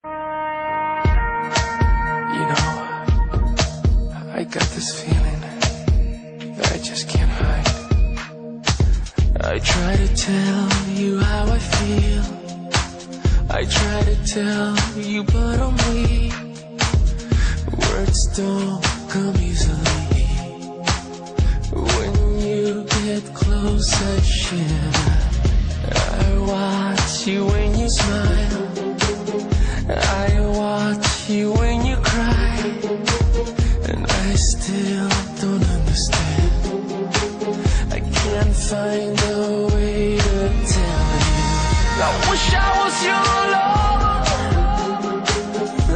You know, I got this feeling that I just can't hide. I try to tell you how I feel. I try to tell you, but I'm weak. Words don't come easily. When you get close, I shiver. I watch you when you smile. I watch you when you cry. And I still don't understand. I can't find a way to tell you. I wish I was your lover.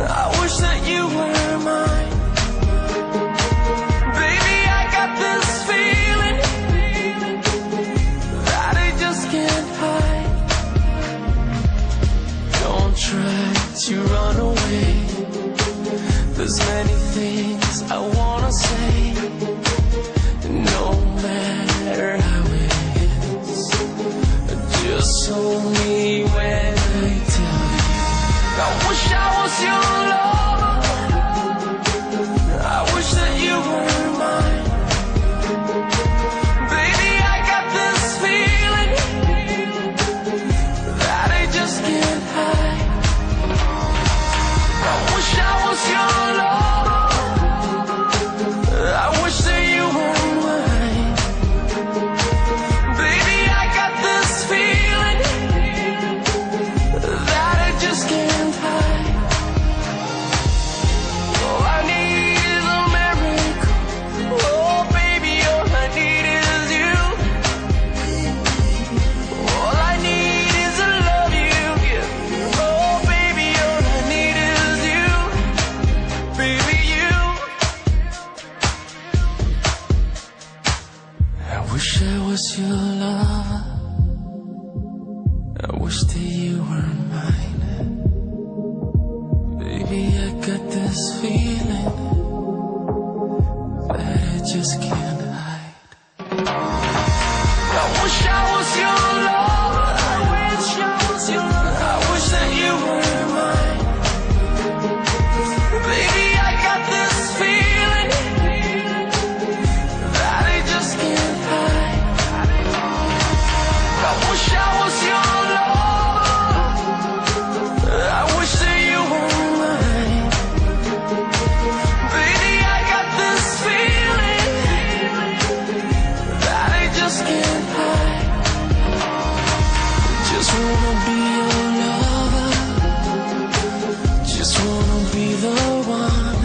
I wish that you were mine. Baby, I got this feeling that I just can't hide. Don't try to run away. There's many things I wanna say. No matter how it is, just hold me when I tell you. I wish I was your lover. I wish that you were mine. Baby, I got this feeling that I just can't hide. I wish I was your lover. I wish that you were mine. Baby, I got this feeling that I just can't hide. All I need is a miracle. Oh, baby, all I need is you. All I need is the love you give. Oh, baby, all I need is you. Baby, you. I wish I was your lover. I wish that you were mine. Baby, I got this feeling that I just can't hide. I wish I was your lover. I wish I was your lover. I wish that you were mine. Baby, I got this feeling that I just can't hide. I wish I was your lover. I wish that you were mine. Baby, I got this feeling that I just can't hide. Just wanna be your lover. Just wanna be the one.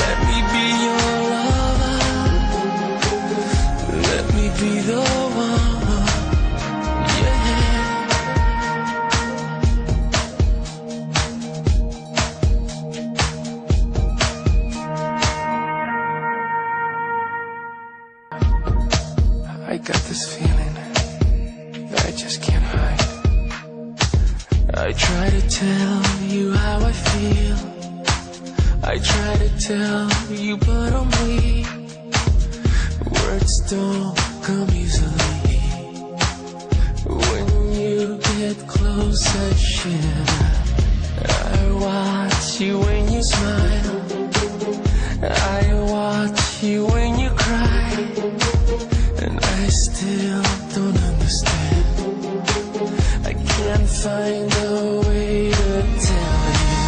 Let me be your lover. Let me be the one. Yeah. I got this feeling that I just can't hide. I try to tell you how I feel. I try to tell you, but I'm weak. Words don't come easily. When you get close, I shiver. I watch you when you smile. I watch you when you cry. And I still don't understand. I can't find a way to tell you.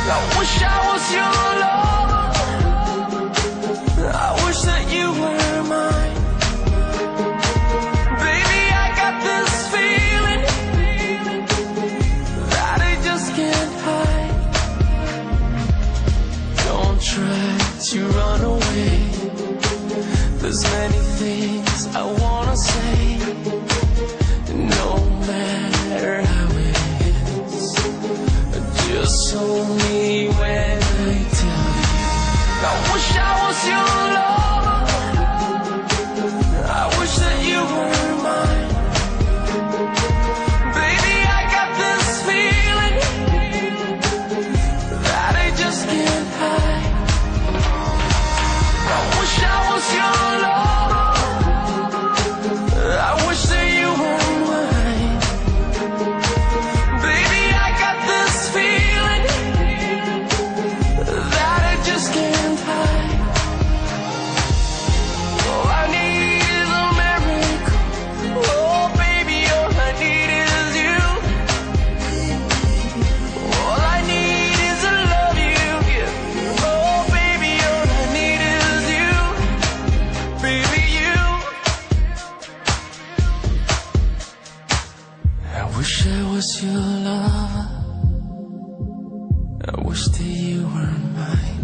I wish I was your lover. I wish that you were mine. Baby, I got this feeling that I just can't hide. Don't try to run away. There's many things I wanna say. No matter how it is, just hold me when I tell you. wish I was your lover. I wish that you were mine.